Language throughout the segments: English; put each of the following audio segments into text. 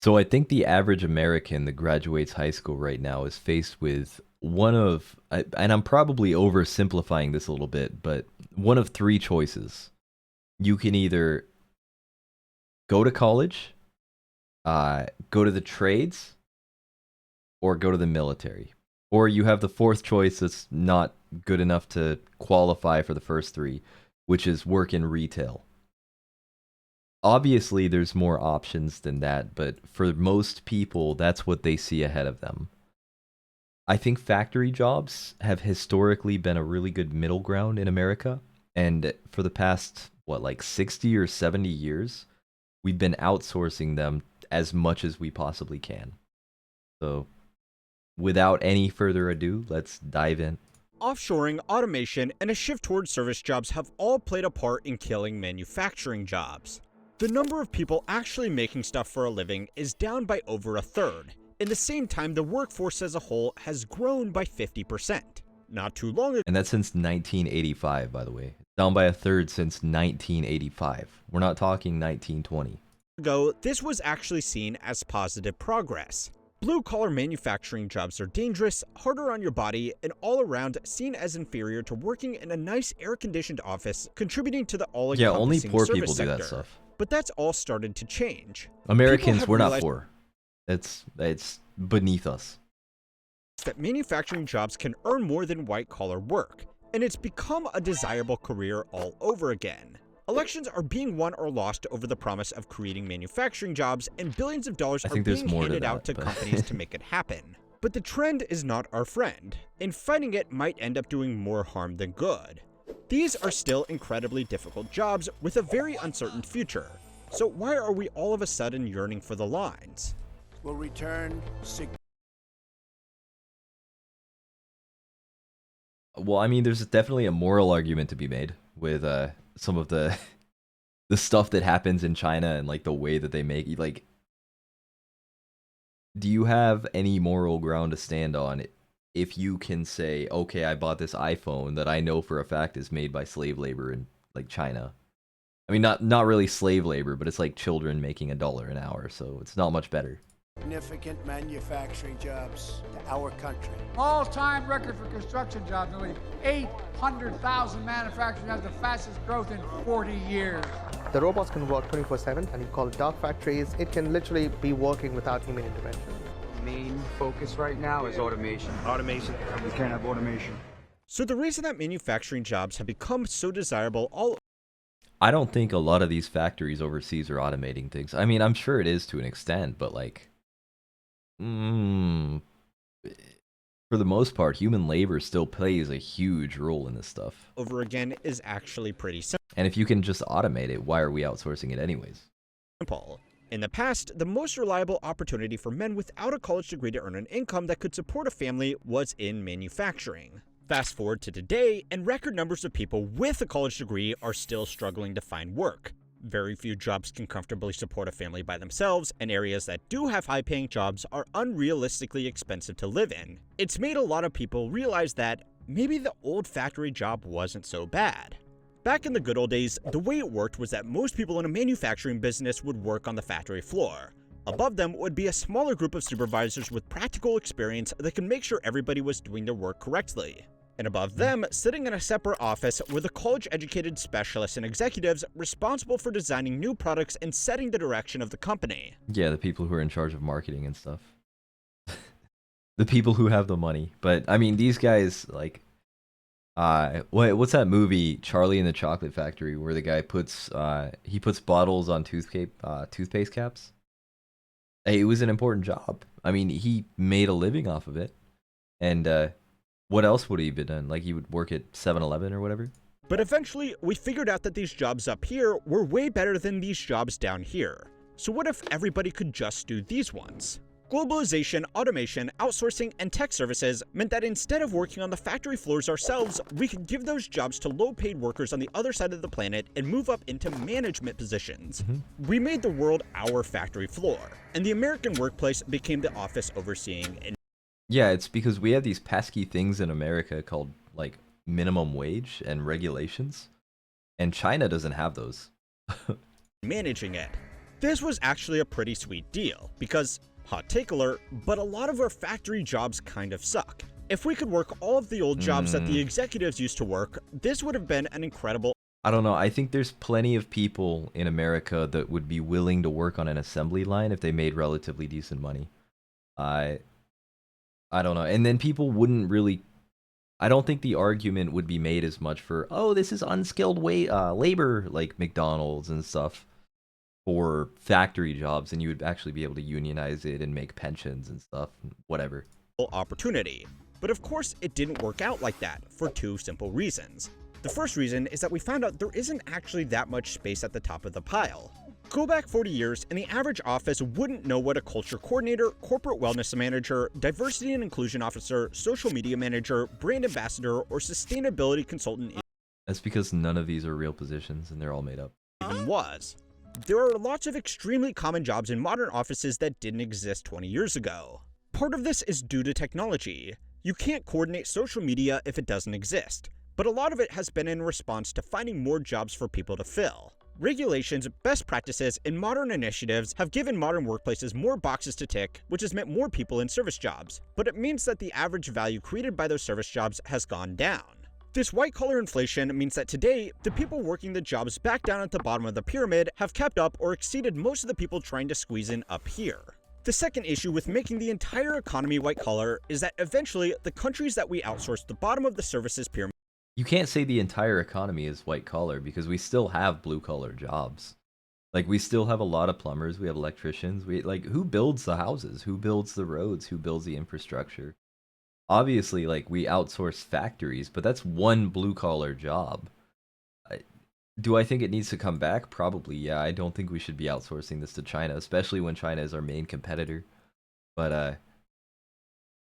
So I think the average American that graduates high school right now is faced with one of, and I'm probably oversimplifying this a little bit, but one of three choices. You can either go to college, go to the trades, or go to the military. Or you have the fourth choice that's not good enough to qualify for the first three, which is work in retail. Obviously, there's more options than that, but for most people, that's what they see ahead of them. I think factory jobs have historically been a really good middle ground in America. And for the past, what, like 60 or 70 years, we've been outsourcing them as much as we possibly can. So, without any further ado, let's dive in. Offshoring, automation, and a shift towards service jobs have all played a part in killing manufacturing jobs. The number of people actually making stuff for a living is down by over a third. In the same time, the workforce as a whole has grown by 50%. Not too long And that's since 1985, by the way. Down by a third since 1985. We're not talking 1920. ago, this was actually seen as positive progress. Blue-collar manufacturing jobs are dangerous, harder on your body, and all around seen as inferior to working in a nice air-conditioned office, contributing to the Yeah, only all-encompassing poor service people do that sector. stuff. But that's all started to change. Americans, have we're not realized- poor. It's beneath us. That manufacturing jobs can earn more than white-collar work, and it's become a desirable career all over again. Elections are being won or lost over the promise of creating manufacturing jobs, and billions of dollars I are think there's being more to handed out that, to but- companies to make it happen. But the trend is not our friend, and fighting it might end up doing more harm than good. These are still incredibly difficult jobs with a very uncertain future. So why are we all of a sudden yearning for the lines? Will return Well, I mean, there's definitely a moral argument to be made with some of the the stuff that happens in China and like the way that they make like. Do you have any moral ground to stand on if you can say, okay, I bought this iPhone that I know for a fact is made by slave labor in like China? I mean, not really slave labor, but it's like children making $1 an hour, so it's not much better. significant manufacturing jobs to our country. All-time record for construction jobs. Nearly 800,000 manufacturing jobs, the fastest growth in 40 years. The robots can work 24/7, and you call it dark factories. It can literally be working without human intervention. Main focus right now is automation. Automation. We can't have automation. So the reason that manufacturing jobs have become so desirable I don't think a lot of these factories overseas are automating things. I mean, I'm sure it is to an extent, but like, for the most part, human labor still plays a huge role in this stuff. over again is actually pretty And if you can just automate it, why are we outsourcing it anyways? simple. In the past, the most reliable opportunity for men without a college degree to earn an income that could support a family was in manufacturing. Fast forward to today, and record numbers of people with a college degree are still struggling to find work. Very few jobs can comfortably support a family by themselves, and areas that do have high-paying jobs are unrealistically expensive to live in. It's made a lot of people realize that maybe the old factory job wasn't so bad. Back in the good old days, the way it worked was that most people in a manufacturing business would work on the factory floor. Above them would be a smaller group of supervisors with practical experience that could make sure everybody was doing their work correctly. And above them, sitting in a separate office, were the college-educated specialists and executives responsible for designing new products and setting the direction of the company. Yeah, the people who are in charge of marketing and stuff. The people who have the money. But I mean, these guys, like, what's that movie, Charlie and the Chocolate Factory, where the guy puts bottles on toothpaste caps? Hey, it was an important job. I mean, he made a living off of it. And what else would he have done? Like, he would work at 7-Eleven or whatever? But eventually, we figured out that these jobs up here were way better than these jobs down here. So what if everybody could just do these ones? Globalization, automation, outsourcing, and tech services meant that instead of working on the factory floors ourselves, we could give those jobs to low-paid workers on the other side of the planet and move up into management positions. We made the world our factory floor, and the American workplace became the office overseeing and Yeah, it's because we have these pesky things in America called, like, minimum wage and regulations. And China doesn't have those. managing it. This was actually a pretty sweet deal, because, hot take alert, but a lot of our factory jobs kind of suck. If we could work all of the old jobs that the executives used to work, this would have been an incredible... I don't know. I think there's plenty of people in America that would be willing to work on an assembly line if they made relatively decent money. I don't know. And then people wouldn't really... I don't think the argument would be made as much for, oh, this is unskilled labor, like McDonald's and stuff, for factory jobs, and you would actually be able to unionize it and make pensions and stuff, whatever. Opportunity. But of course, it didn't work out like that for two simple reasons. The first reason is that we found out there isn't actually that much space at the top of the pile. Go back 40 years and the average office wouldn't know what a culture coordinator, corporate wellness manager, diversity and inclusion officer, social media manager, brand ambassador, or sustainability consultant That's because none of these are real positions and they're all made up. even was. There are lots of extremely common jobs in modern offices that didn't exist 20 years ago. Part of this is due to technology. You can't coordinate social media if it doesn't exist, but a lot of it has been in response to finding more jobs for people to fill. Regulations, best practices, and modern initiatives have given modern workplaces more boxes to tick, which has meant more people in service jobs, but it means that the average value created by those service jobs has gone down. This white-collar inflation means that today, the people working the jobs back down at the bottom of the pyramid have kept up or exceeded most of the people trying to squeeze in up here. The second issue with making the entire economy white-collar is that eventually, the countries that we outsource the bottom of the services pyramid. You can't say the entire economy is white collar because we still have blue collar jobs. Like, we still have a lot of plumbers, we have electricians, who builds the houses, who builds the roads, who builds the infrastructure. Obviously, like, we outsource factories, but that's one blue collar job. Do I think it needs to come back? Probably, yeah. I don't think we should be outsourcing this to China, especially when China is our main competitor. But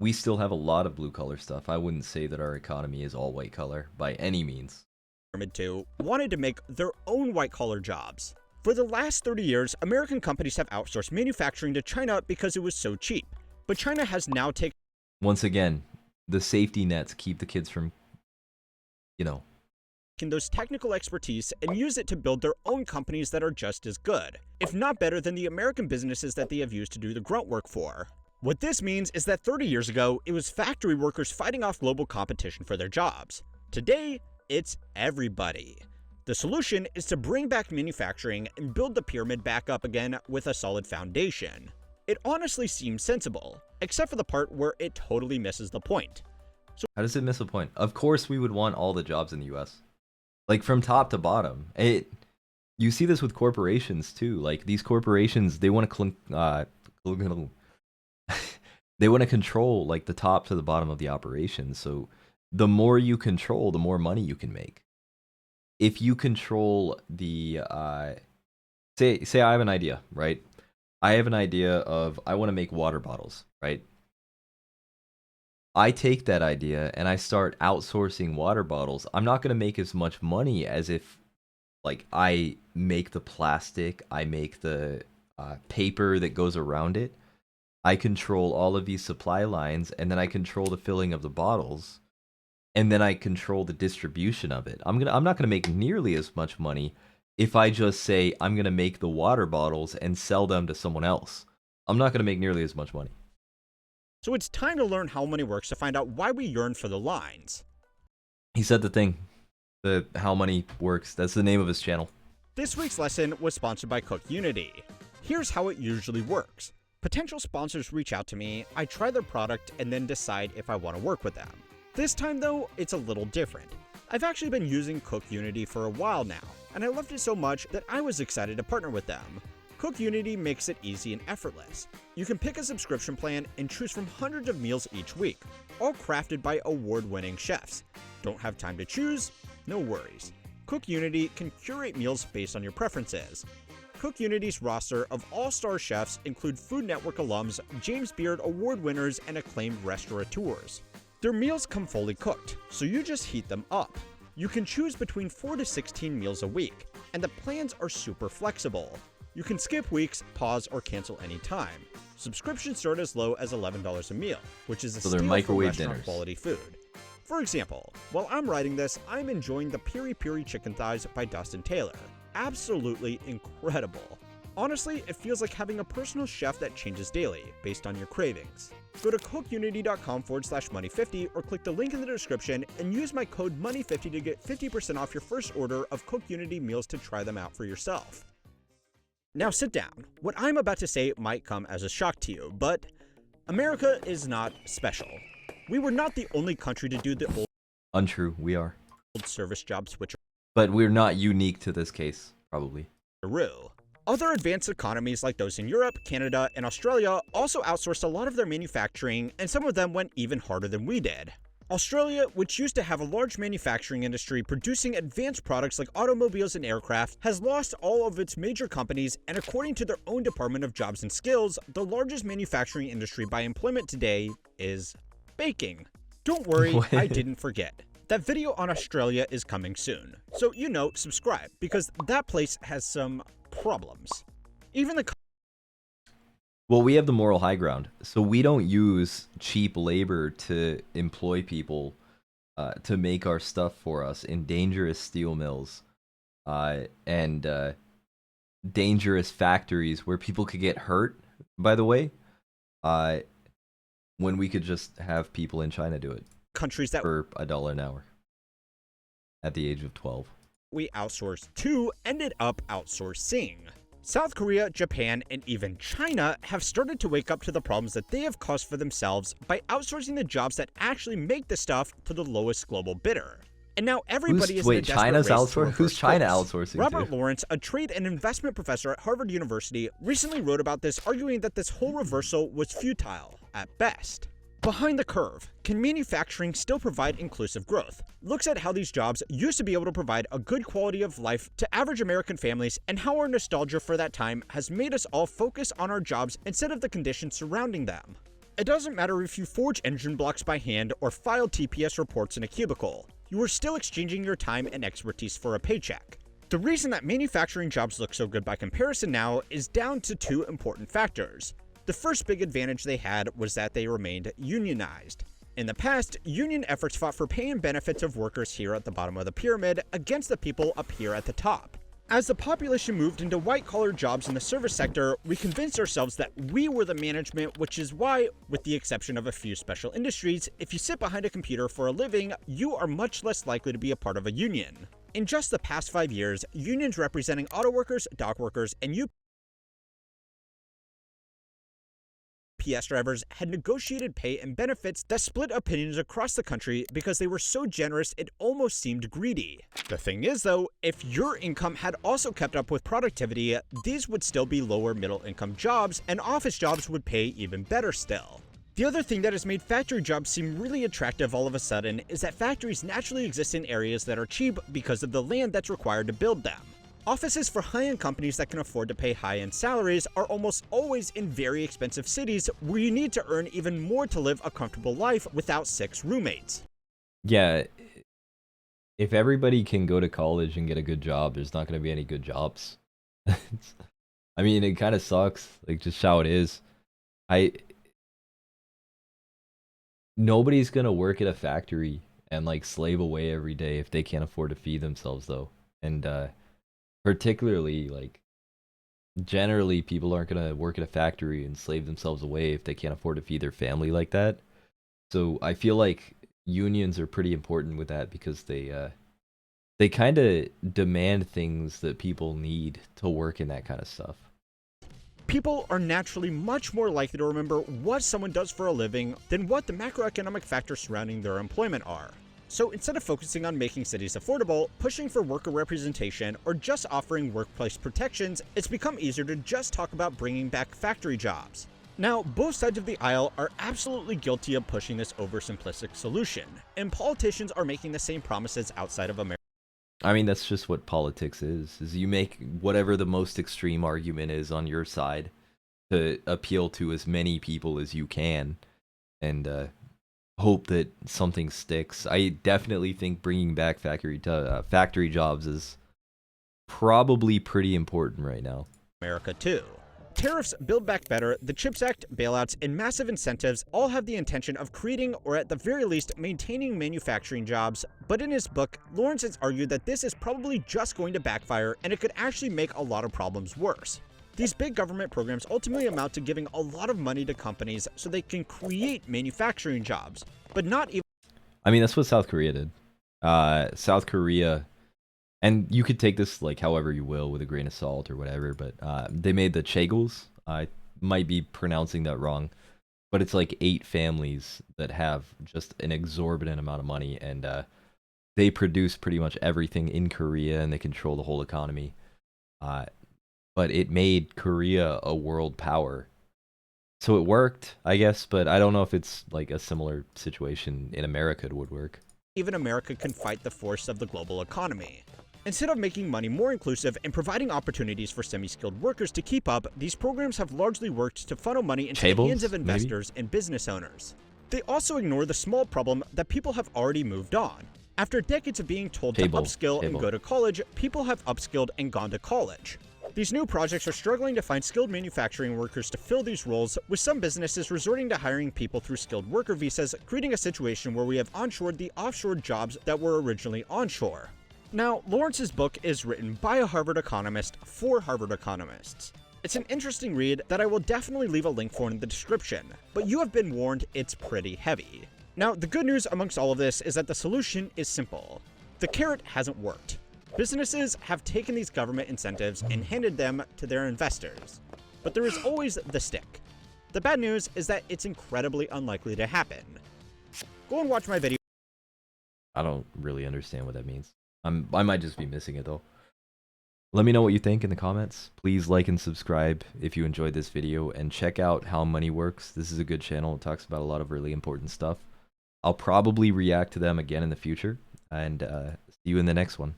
we still have a lot of blue collar stuff. I wouldn't say that our economy is all white collar by any means. Pyramid 2 wanted to make their own white-collar jobs. For the last 30 years, American companies have outsourced manufacturing to China because it was so cheap. But China has now taken... Once again, the safety nets keep the kids from, those technical expertise and use it to build their own companies that are just as good, if not better than the American businesses that they have used to do the grunt work for. What this means is that 30 years ago, it was factory workers fighting off global competition for their jobs. Today, it's everybody. The solution is to bring back manufacturing and build the pyramid back up again with a solid foundation. It honestly seems sensible, except for the part where it totally misses the point. So how does it miss a point? Of course we would want all the jobs in the US. Like, from top to bottom. You see this with corporations too. Like, these corporations, they want to they want to control, like, the top to the bottom of the operation. So the more you control, the more money you can make. If you control the say I have an idea, right? I have an idea of, I want to make water bottles, right? I take that idea and I start outsourcing water bottles. I'm not going to make as much money as if, like, I make the plastic, I make the paper that goes around it. I control all of these supply lines, and then I control the filling of the bottles, and then I control the distribution of it. I'm not gonna make nearly as much money if I just say I'm gonna make the water bottles and sell them to someone else. I'm not gonna make nearly as much money. So it's time to learn how money works to find out why we yearn for the lines. He said the thing. The how money works. That's the name of his channel. This week's lesson was sponsored by Cook Unity. Here's how it usually works. Potential sponsors reach out to me, I try their product, and then decide if I want to work with them. This time though, it's a little different. I've actually been using Cook Unity for a while now, and I loved it so much that I was excited to partner with them. Cook Unity makes it easy and effortless. You can pick a subscription plan and choose from hundreds of meals each week, all crafted by award-winning chefs. Don't have time to choose? No worries. Cook Unity can curate meals based on your preferences. Cook Unity's roster of all-star chefs include Food Network alums, James Beard award winners, and acclaimed restaurateurs. Their meals come fully cooked, so you just heat them up. You can choose between 4 to 16 meals a week, and the plans are super flexible. You can skip weeks, pause, or cancel anytime. Subscriptions start as low as $11 a meal, which is a steal for restaurant quality food. For example, while I'm writing this, I'm enjoying the Piri Piri Chicken Thighs by Dustin Taylor. Absolutely incredible. Honestly, it feels like having a personal chef that changes daily, based on your cravings. Go to cookunity.com/money50 or click the link in the description and use my code MONEY50 to get 50% off your first order of Cook Unity meals to try them out for yourself. Now sit down. What I'm about to say might come as a shock to you, but America is not special. We were not the only country to do the old Untrue, we are. service job switch. But we're not unique to this case, probably. Other advanced economies like those in Europe, Canada, and Australia also outsourced a lot of their manufacturing, and some of them went even harder than we did. Australia, which used to have a large manufacturing industry producing advanced products like automobiles and aircraft, has lost all of its major companies, and according to their own Department of Jobs and Skills, the largest manufacturing industry by employment today is baking. Don't worry, I didn't forget. That video on Australia is coming soon, so subscribe, because that place has some problems. Even the Well, we have the moral high ground, so we don't use cheap labor to employ people to make our stuff for us in dangerous steel mills and dangerous factories where people could get hurt, by the way, when we could just have people in China do it countries that for $1 an hour at the age of 12. we outsourced to ended up outsourcing. South Korea, Japan, and even China have started to wake up to the problems that they have caused for themselves by outsourcing the jobs that actually make the stuff to the lowest global bidder. And now everybody is in a desperate China's race to outsourcing? reverse Who's China course. outsourcing Robert to? Lawrence, a trade and investment professor at Harvard University, recently wrote about this, arguing that this whole reversal was futile at best. Behind the curve, can manufacturing still provide inclusive growth? Looks at how these jobs used to be able to provide a good quality of life to average American families, and how our nostalgia for that time has made us all focus on our jobs instead of the conditions surrounding them. It doesn't matter if you forge engine blocks by hand or file TPS reports in a cubicle. You are still exchanging your time and expertise for a paycheck. The reason that manufacturing jobs look so good by comparison now is down to two important factors. The first big advantage they had was that they remained unionized. In the past, union efforts fought for pay and benefits of workers here at the bottom of the pyramid against the people up here at the top. As the population moved into white-collar jobs in the service sector, we convinced ourselves that we were the management, which is why, with the exception of a few special industries, if you sit behind a computer for a living, you are much less likely to be a part of a union. In just the past 5 years, unions representing auto workers, dock workers, and UPS drivers had negotiated pay and benefits that split opinions across the country because they were so generous it almost seemed greedy. The thing is though, if your income had also kept up with productivity, these would still be lower middle income jobs, and office jobs would pay even better still. The other thing that has made factory jobs seem really attractive all of a sudden is that factories naturally exist in areas that are cheap because of the land that's required to build them. Offices for high-end companies that can afford to pay high-end salaries are almost always in very expensive cities where you need to earn even more to live a comfortable life without 6 roommates. Yeah, if everybody can go to college and get a good job, there's not going to be any good jobs. I mean, it kind of sucks, like just how it is. Nobody's going to work at a factory and like slave away every day if they can't afford to feed themselves though. And particularly, like, generally people aren't going to work at a factory and slave themselves away if they can't afford to feed their family like that. So I feel like unions are pretty important with that because they kind of demand things that people need to work in that kind of stuff. People are naturally much more likely to remember what someone does for a living than what the macroeconomic factors surrounding their employment are. So instead of focusing on making cities affordable, pushing for worker representation, or just offering workplace protections, it's become easier to just talk about bringing back factory jobs. Now, both sides of the aisle are absolutely guilty of pushing this oversimplistic solution, and politicians are making the same promises outside of America. I mean, that's just what politics is you make whatever the most extreme argument is on your side to appeal to as many people as you can, and hope that something sticks. I definitely think bringing back factory jobs is probably pretty important right now. America too. Tariffs, Build Back Better, the CHIPS Act, bailouts, and massive incentives all have the intention of creating, or at the very least, maintaining manufacturing jobs. But in his book, Lawrence has argued that this is probably just going to backfire, and it could actually make a lot of problems worse. These big government programs ultimately amount to giving a lot of money to companies so they can create manufacturing jobs, but not even. I mean, that's what South Korea did. South Korea, and you could take this like however you will with a grain of salt or whatever, but they made the Chagals. I might be pronouncing that wrong, but it's like 8 families that have just an exorbitant amount of money, and they produce pretty much everything in Korea, and they control the whole economy. But it made Korea a world power. So it worked, I guess, but I don't know if it's like a similar situation in America would work. Even America can fight the force of the global economy. Instead of making money more inclusive and providing opportunities for semi-skilled workers to keep up, these programs have largely worked to funnel money into the hands of investors and business owners. They also ignore the small problem that people have already moved on. After decades of being told to upskill and go to college, people have upskilled and gone to college. These new projects are struggling to find skilled manufacturing workers to fill these roles, with some businesses resorting to hiring people through skilled worker visas, creating a situation where we have onshored the offshore jobs that were originally onshore. Now, Lawrence's book is written by a Harvard economist for Harvard economists. It's an interesting read that I will definitely leave a link for in the description, but you have been warned it's pretty heavy. Now, the good news amongst all of this is that the solution is simple. The carrot hasn't worked. Businesses have taken these government incentives and handed them to their investors. But there is always the stick. The bad news is that it's incredibly unlikely to happen. Go and watch my video. I don't really understand what that means. I might just be missing it though. Let me know what you think in the comments. Please like and subscribe if you enjoyed this video, and check out How Money Works. This is a good channel. It talks about a lot of really important stuff. I'll probably react to them again in the future, and see you in the next one.